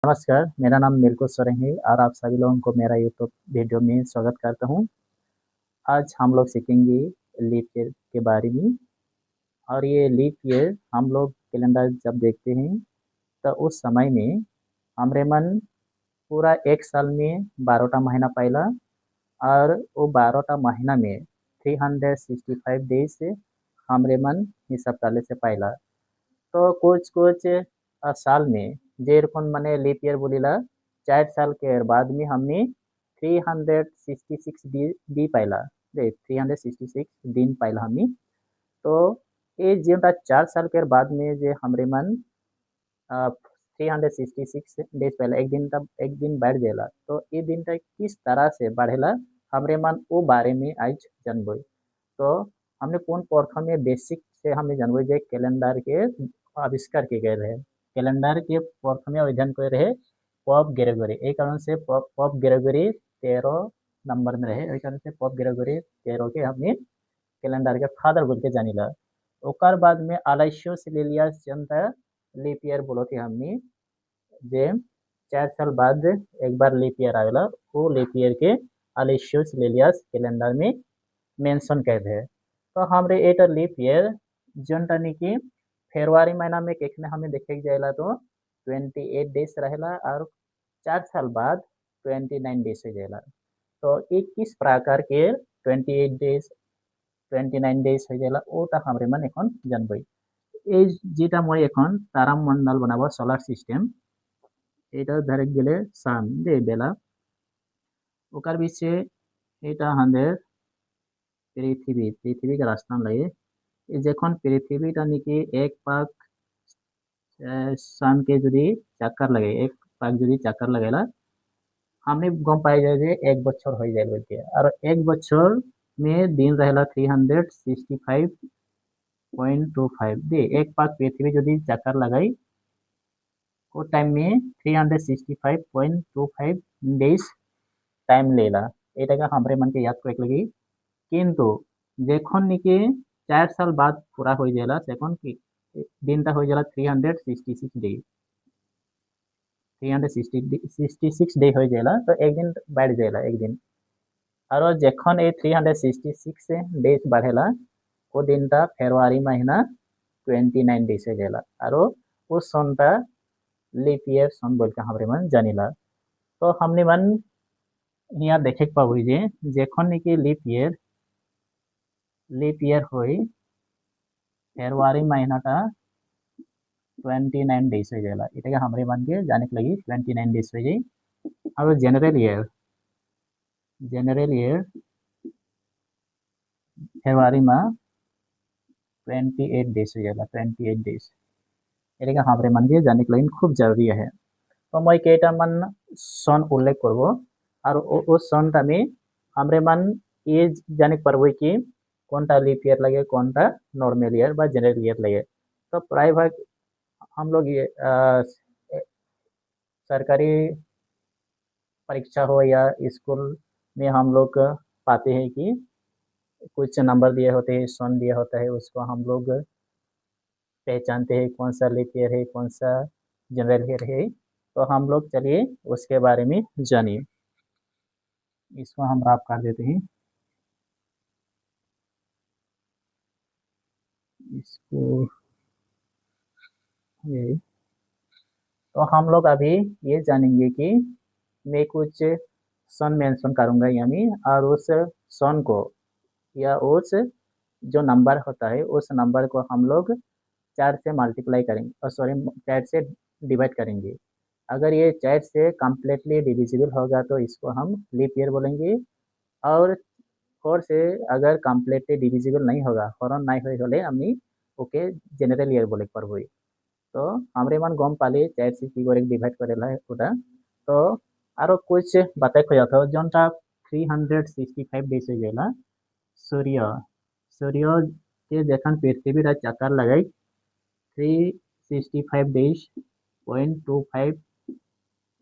नमस्कार, मेरा नाम मिल्कुल सोरेन है और आप सभी लोगों को मेरा यूट्यूब वीडियो में स्वागत करता हूँ। आज हम लोग सीखेंगे लीप ईयर के बारे में और ये लीप ईयर हम लोग कैलेंडर जब देखते हैं तो उस समय में हमारे मन पूरा एक साल में 12टा महीना पाइला और वो 12टा महीना में 365 डेज से हमारे मन हिसाब डाले से पाइला। तो कुछ कुछ साल में जेरकम माने लीप ईयर बोलिला 4 साल के बाद में हमने 366 डी पाइला दे 366 दिन पाइला हमने। तो ये जेटा 4 साल के बाद में जे हमरे मन 366 डेज पहले एक दिन बढ़ जाला तो ये दिन तक किस तरह से बढ़ेला हमरे मन वो बारे में आज जानबो। तो हमने कौन प्रथम में बेसिक से हमें जानबो जे कैलेंडर के आविष्कार किए गए रहे। कैलेंडर के प्रथम अध्ययन करे रहे पॉप ग्रेगरी। ए कारण से पॉप ग्रेगरी 13 नंबर में रहे। ए कारण से पॉप ग्रेगरी 13 के हमने कैलेंडर के फादर बोल के जानिला। ओकर बाद में अलाइसियस लेलियस जनता लीप ईयर बोलते हमने जे 4 साल बाद एक बार लीप ईयर आवेला वो लीप ईयर के अलाइसियस लेलियस कैलेंडर में मेंशन कर रहे। तो हमरे एट लीप ईयर जनता की फरवरी महीना में केखने हमें देखे जाएला तो 28 डेज रहेला और 4 साल बाद 29 डेज हो जाएला। तो ये किस प्रकार के 28 डेज 29 डेज हो जाएला ওটা हमरे मन এখন जानबई। এই যেটা মই এখন তারামণ্ডল বানাবো সোলার সিস্টেম এটা ধরে গেলে সান দে বেলা ওকার বিছে এটা আমাদের পৃথিবী के रास्ता লাগে যখন পৃথিবীটা নাকি এক পাক सन के যদি चक्कर लगे एक पाक যদি चक्कर लगेला हमने गम पाई जाए जे एक बच्चर हो जाए बोल के और एक बच्चर में दिन रहेला 365.25 दे एक पाक पृथ्वी যদি चक्कर लगाई वो टाइम में 365.25 डेज टाइम लेला। এটাকে हमरे मन के याद করে लगी কিন্তু যখন নাকি 4 साल बाद पूरा हो जाला তখন কি দিনটা হয়ে जाला 366 डे 366 डे हो जाला तो एक दिन बढ़ जाला एक दिन और जखन ये 366 डेज बढ़ेला वो दिनटा फरवरी महीना 29 डेज हो जाला और उस सनटा लीप ईयर सन बोल के हमरे मन जानिला। तो हमने मन यहाँ देखे पाबो जे जखन नाকি लीप ईयर होई फरवरी महीनाटा 29 डेज हो जाला এটাকে हमरे मन के जाने के लगी 29 डेज हो जाए। और जनरल ईयर फरवरी में 28 डेज हो जाला 28 डेज এটাকে हमरे मन के जाने के लगी खूब जरूरी है। तो मैं केटामान सन उल्लेख करब और उस सनटा में हमरे मन ये जाने पारबो कि कोनटा लीप ईयर लगे कोनटा नॉर्मल ईयर बा जनरल ईयर लगे। तो प्राय भाग हम लोग ये सरकारी परीक्षा हो या स्कूल में हम लोग पाते हैं कि कुछ नंबर दिए होते हैं सन दिया होता है उसको हम लोग पहचानते हैं कौन सा लीप ईयर है कौन सा जनरल ईयर है। तो हम लोग चलिए उसके बारे में जानिए। इसको हम रफ कर देते हैं इसको ये। तो हम लोग अभी ये जानेंगे कि मैं कुछ सन मेंशन करूंगा यानी और उस सन को या उस जो नंबर होता है उस नंबर को हम लोग 4 से मल्टीप्लाई करेंगे और सॉरी 4 से डिवाइड करेंगे। अगर ये 4 से कम्प्लीटली डिविजिबल होगा तो इसको हम लीप ईयर बोलेंगे और 4 से अगर कम्प्लीटली डिविजिबल नहीं होगा हरण नहीं होले हमें ओके जनरल ईयर बोले पारबो। तो हमरे मन गम पाली 4 से की करे डिवाइड करेला ओटा। तो आरो कुछ बातें खोया था जोनटा 365 डेज हो जाला सूर्य सूर्य के जखन पृथ्वी रा चक्कर लगाई 365 डेज 0.25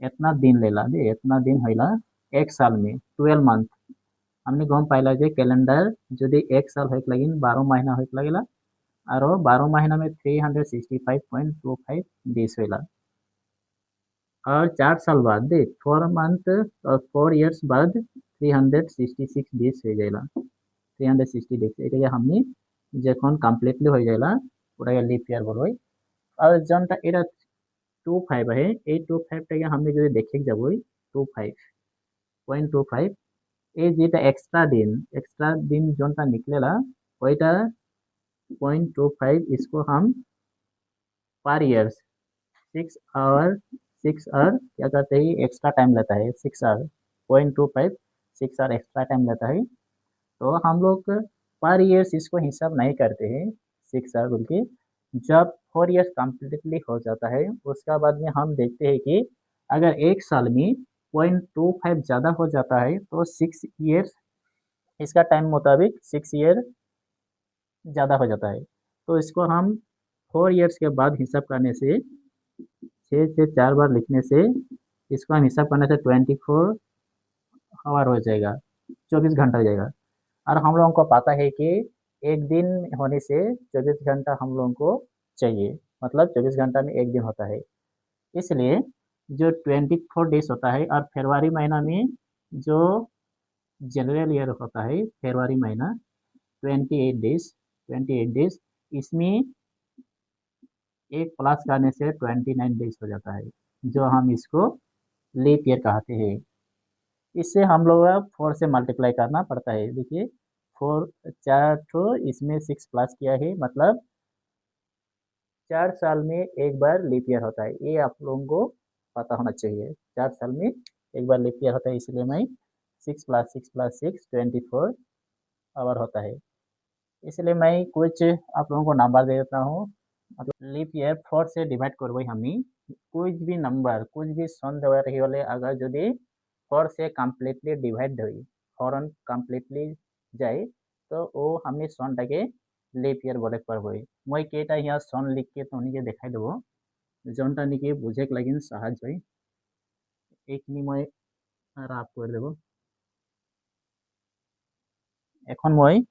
इतना दिन लेला दे इतना दिन होला एक साल में 12 मंथ। हमने गम पाइला जे कैलेंडर यदि एक साल होइक लगिन 12 महीना होइक लगेला और 12 महीना में 365.25 डेज होला। और 4 साल बाद देख 4 मंथ और 4 इयर्स बाद 366 डेज हो जाएगा। 360 डेज এটা हमनी যখন কমপ্লিটলি হয়ে যাইলা ওটাকে লিপ ইয়ার বলবই। আর যেটা এটা 25 है এই 25টাকে हमने যদি দেখে যাবই 25.25 এই যেটা एक्स्ट्रा दिन जोनटा निकलेला वहीटा 0.25 इसको हम पर ईयर 6 आवर 6 आवर क्या कहते हैं एक्स्ट्रा टाइम लेता है 6 आवर 0.25 6 आवर एक्स्ट्रा टाइम लेता है। तो हम लोग पर ईयर्स इसको हिसाब नहीं करते हैं 6 आवर बोल के। जब 4 इयर्स कम्प्लीटली हो जाता है उसका बाद में हम देखते हैं कि अगर एक साल में 0.25 ज़्यादा हो जाता है तो 6 इयर्स इसका टाइम मुताबिक 6 ईयर ज़्यादा हो जाता है। तो इसको हम 4 इयर्स के बाद हिसाब करने से 6 से 4 बार लिखने से इसको हम हिसाब करने से 24 आवर हो जाएगा 24 घंटा हो जाएगा। और हम लोगों को पता है कि एक दिन होने से 24 घंटा हम लोगों को चाहिए, मतलब 24 घंटा में एक दिन होता है। इसलिए जो 24 डेज होता है और फरवरी महीना में जो जनरल ईयर होता है फरवरी महीना 28 डेज इसमें एक प्लस करने से 29 डेज हो जाता है जो हम इसको लीप ईयर कहते हैं। इससे हम लोग 4 से मल्टीप्लाई करना पड़ता है। देखिए 4 4 तो इसमें 6 प्लस किया है मतलब 4 साल में एक बार लीप ईयर होता है, ये आप लोगों को पता होना चाहिए। 4 साल में एक बार लीप ईयर होता है इसलिए मैं 6 + 6 + 6 24 आवर होता है। इसलिए मैं कुछ आप लोगों को नंबर दे देता हूँ। मतलब लीप ईयर 4 से डिवाइड करबो हमी कुछ भी नंबर कुछ भी सन देवा रही होले अगर यदि 4 से कम्प्लीटली डिवाइड हुई फॉरन कम्प्लीटली जाए तो वो हमने सनटाके लीप ईयर बोले पारबो। मैं केटा यहाँ सन लिख के तो उनके देखाई देबो जोनटा निके बुझे लगिन सहज हुई एक मैं राफ कर देबो। এখন मैं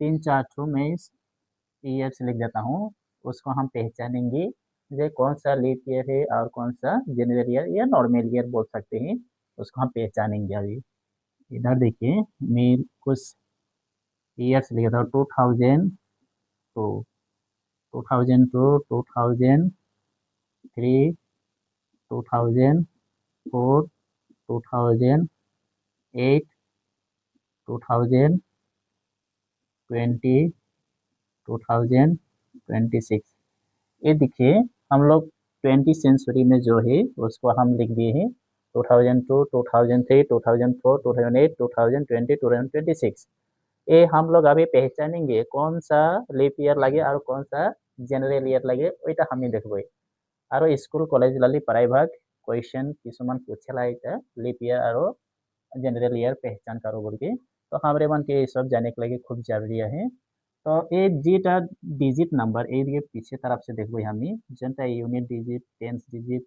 3-4 ठो मैं ईयर्स लिख देता हूँ, उसको हम पहचानेंगे ये कौन सा लीप ईयर है और कौन सा जनरल ईयर या नॉर्मल ईयर बोल सकते हैं, उसको हम पहचानेंगे अभी। इधर देखिए मैं कुछ ईयर्स लिख देता हूँ 2002 2002 2003 2004 2008 2020 2026। ये देखिए हम लोग 20वीं सेंचुरी में जो है उसको हम लिख दिए हैं 2002 2003 2004 2008 2020 2026। ये हम लोग अभी पहचानेंगे कौन सा लीप ईयर लगे और कौन सा जनरल ईयर लगे ওইটা আমি দেখবই। আৰু স্কুল কলেজ লালি प्रायभाग क्वेश्चन কিছুমান पूछेला এটা लीप ईयर और जनरल ईयर पहचान करो बोल के। तो हमारे मन के ये सब जाने के लगे खूब जरूरी है। तो ये जेटा डिजिट नंबर ये पीछे तरफ से देखबो हमी जनता unit digit tens digit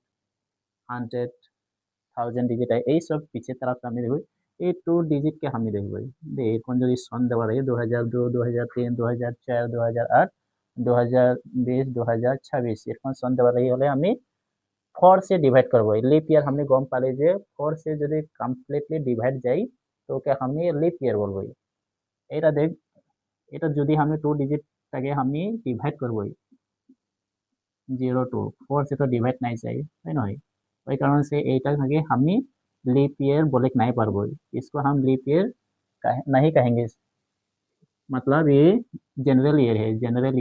100,000 digit है यही सब पीछे तरफ से हमें देखो ये 2 डिजिट के हमें देखो दे कौन जो सन देवा रही 2002 2003 2004 2008 2020 2026 एरकम सन देवा रही हमें हमें 4 से डिवाइड करबो लीप ईयर हमने गम पाले जे 4 से যদি কমপ্লিটলি ডিভাইড যাই তো ওকে আমি লিপ ইয়ার বলবো। এটা দেখ এটা যদি আমি 2 ডিজিটটাকে আমি ডিভাইড করবো 0 2 4 से तो डिवाइड नहीं चाहिए है ना। वही कारण से एटा के हमें लीप ईयर बोले नहीं पारबो, इसको हम लीप ईयर नहीं कहेंगे। मतलब ये जनरल ईयर है जनरल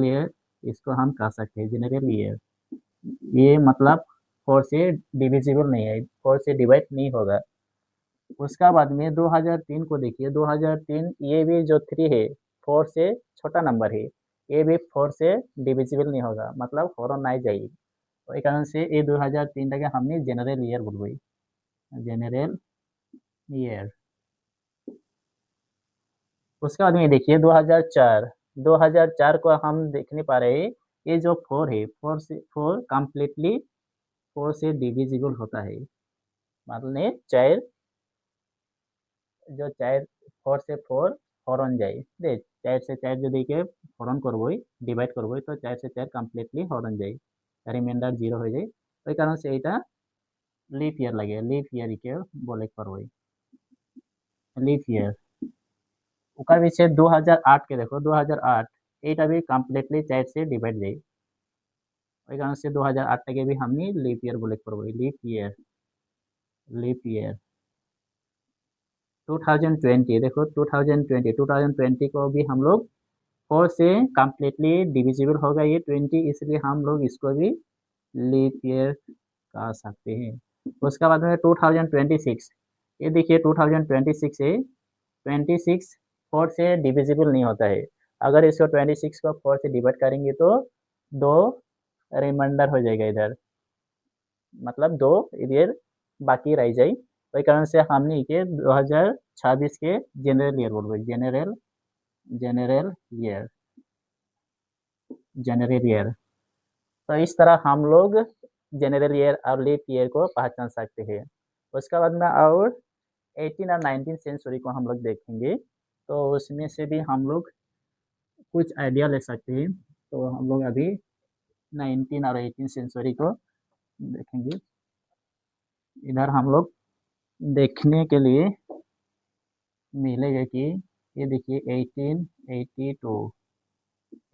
ईयर इसको हम कह सकते हैं जनरल ईयर। ये मतलब 4 से डिविजिबल नहीं है 4 से डिवाइड नहीं होगा। उसका बाद में 2003 को देखिए 2003 ये भी जो 3 है 4 से छोटा नंबर है ये भी 4 से डिविजिबल नहीं होगा मतलब 4 नहीं जाएगी। तो एक कारण से ये 2003 টাকে हमने जनरल ईयर बोलबो जनरल ईयर। उसके बाद में देखिए 2004 को हम देखने पा रहे हैं ये जो 4 है 4 कम्प्लीटली 4 से डिविजिबल होता है मतलब 4 जो 4 4 से 4 হরণ যায় দেখ 4 से 4 যদি কে হরণ করবই ডিভাইড করবই তো 4 से 4 কমপ্লিটলি হরণ যায়। रिमाइंडर 0 हो जाए ওই কারণ से এটা লিপ ইয়ার লাগে লিপ ইয়ার কে বলে পারবো লিপ ইয়ার ওকার পিছে 2008 के देखो 2008 এটা भी কমপ্লিটলি 4 से डिवाइड जाए ওই কারণ से 2008 টাকে भी हमने লিপ ইয়ার বলে পারবো লিপ ইয়ার 2020 देखो 2020 को भी हम लोग 4 से कम्प्लीटली डिविजिबल होगा ये 20 इसलिए हम लोग इसको भी लीप ईयर कह सकते हैं। उसके बाद में 2026 ये देखिए 2026 है 26 4 से डिविजिबल नहीं होता है। अगर इसको 26 को 4 से डिवाइड करेंगे तो 2 रिमाइंडर हो जाएगा इधर मतलब 2 इधर बाकी रह जाए वही कारण से हमने के 2026 के जनरल ईयर बोलबो जनरल ईयर जनरल ईयर। तो इस तरह हम लोग जनरल ईयर और लीप ईयर को पहचान सकते हैं। उसके बाद में और 18 और 19 सेंचुरी को हम लोग देखेंगे तो उसमें से भी हम लोग कुछ आइडिया ले सकते हैं। तो हम लोग अभी 19 और 18 सेंचुरी को देखेंगे। इधर हम लोग देखने के लिए मिलेगा कि ये देखिए 1882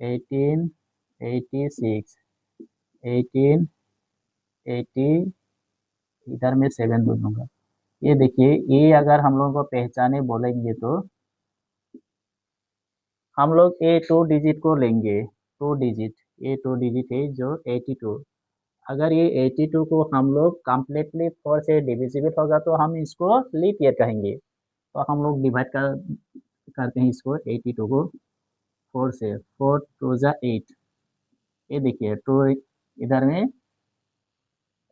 1886 1880 इधर में 7 दूंगा। ये देखिए ये अगर हम लोगों को पहचाने बोलेंगे तो हम लोग ए 2 डिजिट को लेंगे 2 डिजिट ये 2 डिजिट है जो 82 अगर ये 82 को हम लोग कम्प्लीटली 4 से डिविजिबल होगा तो हम इसको लीप ईयर कहेंगे। तो हम लोग डिवाइड करते हैं इसको 82 को 4 से 4 2 जा 8 ये देखिए 2 इधर में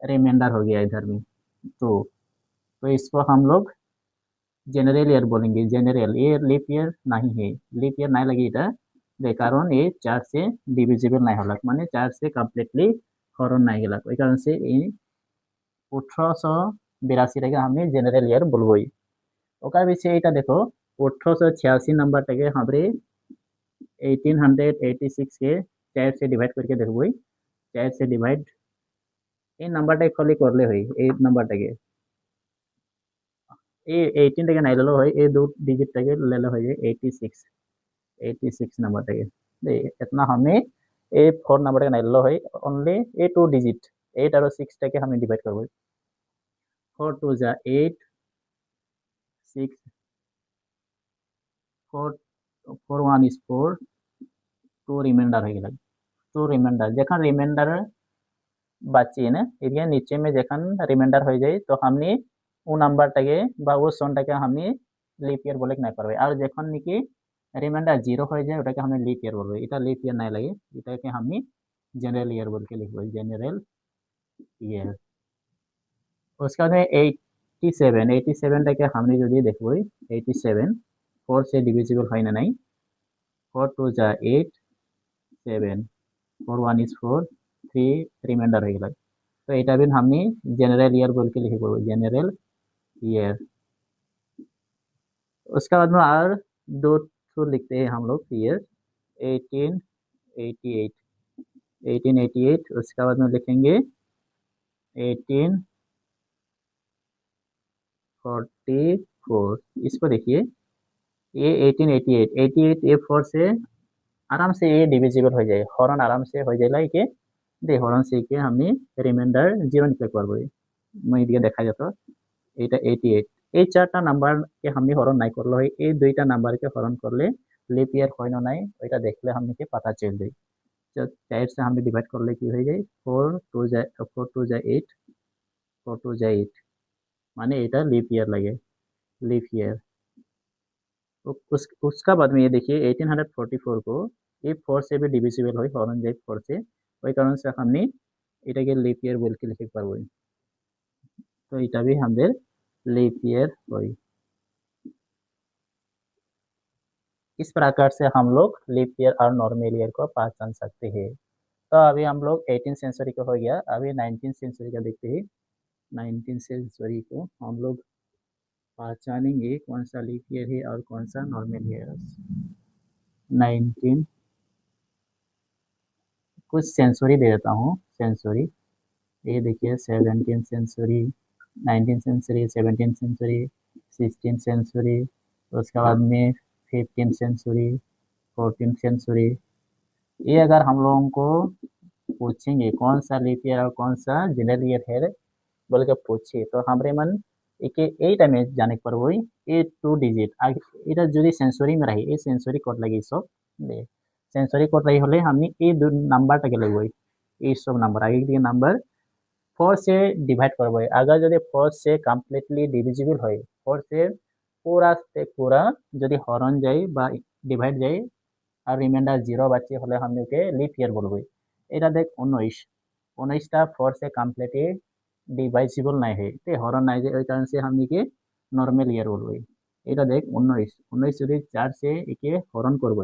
रिमाइंडर हो गया इधर में तो इसको हम लोग जनरल ईयर बोलेंगे जनरल ये लीप ईयर नहीं है लीप ईयर नहीं लगी इधर कारण ये 4 से डिविजिबल नहीं होला माने 4 से कम्प्लीटली हरण नहीं गला ওই কারণ से 1882 টাকে আমি জেনারেল ইয়ার বলবই ওকার পিছে এটা দেখো 1886 নাম্বারটাকে हमरे 1886 के 4 से डिवाइड करके देखबই 4 से डिवाइड এই নাম্বারটাকে খালি করলে হয় এই নাম্বারটাকে এই 18 টাকে নাই লেলো হয় এই दो डिजिट টাকে লেলো হয় 86 নাম্বারটাকে इतना हमें ए 4 नंबर का नहीं लो है ओनली ए 2 डिजिट 8 और 6 टाके हमें डिवाइड करबो 4 2 जा 8 6 4 4 1 is 4 2 रिमाइंडर हो गेल 2 रिमाइंडर जखन रिमाइंडर बाची ना एरिया नीचे में जखन रिमाइंडर हो जाए तो हमने वो नंबर टाके बा वो सन टाके हमने लीप ईयर बोले नहीं पारबे और जखन निकी रिमाइंडर 0 हो जाए ওটাকে हमने लीप ईयर बोलबो এটা लीप ईयर नहीं लगे এটাকে हमने जनरल ईयर बोल के लिखबो जनरल ईयर। उसके बाद में 87 টাকে हमने যদি দেখবই 87 4 से डिविजिबल হয় না নাই 4 2 जा 8 7 4 1 is 4 3 रिमाइंडर हो गया तो এটা भी हमने जनरल ईयर बोल के लिखबो जनरल ईयर। उसके बाद में और 2 तो लिखते हैं हम लोग ईयर 1888 1888 उसके बाद में लिखेंगे 1844 इसको देखिए ये 1888 ये 4 से आराम से ये डिविजिबल हो जाए हरण आराम से हो जाए के दे हरण से के हमने रिमाइंडर 0 निकले पारबो मैं दिए देखा যেত এটা 88 এই চারটা নাম্বারকে আমি হরণ নাই করলে হয় এই দুইটা নাম্বারকে হরণ করলে লিপ ইয়ার হয় না নাই ওইটা দেখলে हमने के पता चल जाए तो 4 से हमने डिवाइड करले की हो जाए 4 2 जा 8 4 2 जा 8 माने এটা লিপ ইয়ার লাগে লিप ईयर उसका बाद में ये देखिए 1844 को ये 4 से भी डिविजिबल হয় হরণ যায় 4 से ওই কারণ से हमने এটাকে লিপ ইয়ার বল के লিখতে পারবো तो এটা भी আমাদের লিপ ইয়ার হয়। इस प्रकार से हम लोग लिप ईयर और नॉर्मल ईयर को पहचान सकते हैं। तो अभी हम लोग 18 सेंचुरी का हो गया अभी 19 सेंचुरी का देखते हैं 19 सेंचुरी को हम लोग पहचानेंगे कौन सा लिप ईयर है और कौन सा नॉर्मल ईयर है। 19 कुछ सेंचुरी दे देता हूँ सेंचुरी। ये देखिए 17 सेंचुरी, 19 सेंचुरी, 17 सेंचुरी, 16 सेंचुरी, उसके बाद में 15 सेंचुरी, 14 सेंचुरी। ये अगर हम लोगों को पूछेंगे कौन सा लीप ईयर और कौन सा जनरल ईयर है बोल के पूछे तो हमरे मन एक एट में जाने पर वही ए 2 डिजिट आगे এটা যদি সেঞ্চুরি में रही এই সেঞ্চুরি কোড লাগি সব দে সেঞ্চুরি কোড रही হলে আমি এই দুই নাম্বারটাকে লিখব এই সব নাম্বার আগে দিকে নাম্বার 4 से डिवाइड करब अगर যদি 4 से कम्प्लीटली डिविजिबल হয় 4 से पूरा যদি হরণ যায় বা ডিভাইড যায় আর রিমাইন্ডার 0 বাকি হলে আমি ওকে লিপ ইয়ার বলবো। এটা দেখ 19টা 4 से कम्प्लीटली डिवाइजिबल नहीं है तो हरण नहीं है ওই কারণে हम के नॉर्मल ईयर बोलबो। এটা দেখ 19 যদি 4 से একে হরণ করব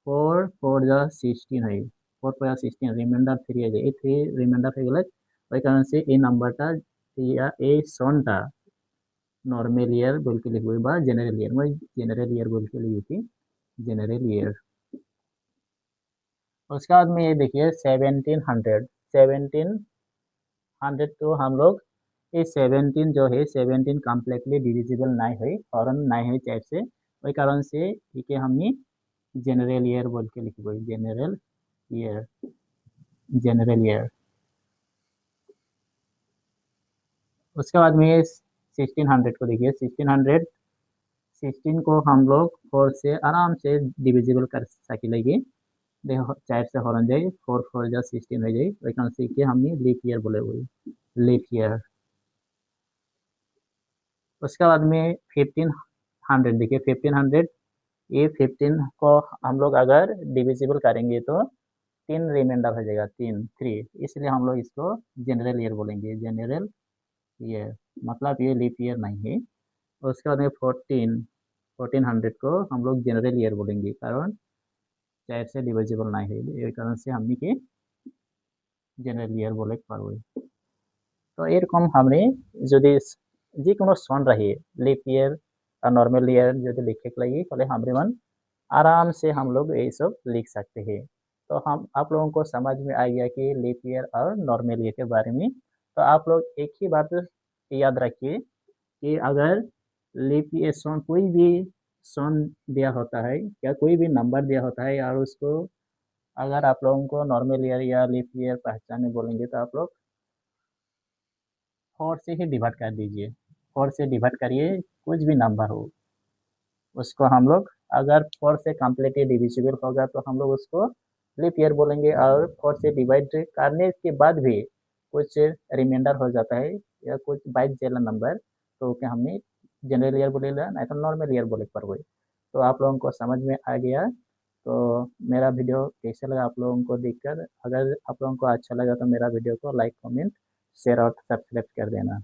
4 4 जा 16 है 4 4 16 रिमाइंडर 3 है এই 3 रिमाइंडर হয়ে গেলে ওই কারণে এই নাম্বারটা या এই সনটা नॉर्मल ईयर बोल के लिखबो বা जनरल ईयर मैं जनरल ईयर बोल के लिखी जनरल ईयर। उसके बाद में ये देखिए 1700 तो हम लोग ये 17 जो है 17 कम्प्लीटली डिविजिबल नहीं है हरण नहीं है 4 से वही कारण से ये हमने जनरल ईयर बोल के लिखब जनरल ईयर जनरल ईयर। उसके बाद में ये 1600 को देखिए 16 को हम लोग 4 से आराम से डिविजिबल कर सकेंगे देखो 4 से हरण जाए 4 4 जा 16 हो जाए वही कारण से हमने लीप ईयर बोले हुए लीप ईयर। उसके बाद में 1500 देखिए 1500 ये 15 को हम लोग अगर डिविजिबल करेंगे तो 3 रिमाइंडर हो जाएगा 3 इसलिए हम लोग इसको जनरल ईयर बोलेंगे जनरल ईयर मतलब ये लीप ईयर नहीं है। उसके बाद में 1400 को हम लोग जनरल ईयर बोलेंगे कारण 4 से डिविजिबल नहीं है ये कारण से हमने के जनरल ईयर बोले पारबो। तो এরকম हमने যদি যে কোনো সন रही लीप ईयर और नॉर्मल ईयर जो लिखे लगी तो हमरे मन आराम से हम लोग ये सब लिख सकते हैं। तो हम आप लोगों को समझ में आ गया कि लीप ईयर और नॉर्मल ईयर के बारे में। तो आप लोग एक ही बात याद रखिए कि अगर लीप ईयर सन कोई भी सन दिया होता है या कोई भी नंबर दिया होता है और उसको अगर आप लोगों को नॉर्मल ईयर या लीप ईयर पहचाने बोलेंगे तो आप लोग 4 से ही डिवाइड कर दीजिए 4 से डिवाइड करिए कुछ भी नंबर हो उसको हम लोग अगर 4 से कम्प्लीटली डिविजिबल होगा तो हम लोग उसको लीप ईयर बोलेंगे और 4 से डिवाइड करने के बाद भी कुछ रिमाइंडर हो जाता है या कुछ बाइक जेला नंबर तो क्या हमने जनरल ईयर बोलेगा नहीं तो नॉर्मल ईयर बोले पर वही। तो आप लोगों को समझ में आ गया। तो मेरा वीडियो कैसे लगा आप लोगों को देखकर अगर आप लोगों को अच्छा लगा तो मेरा वीडियो को लाइक कमेंट शेयर और सब्सक्राइब कर देना।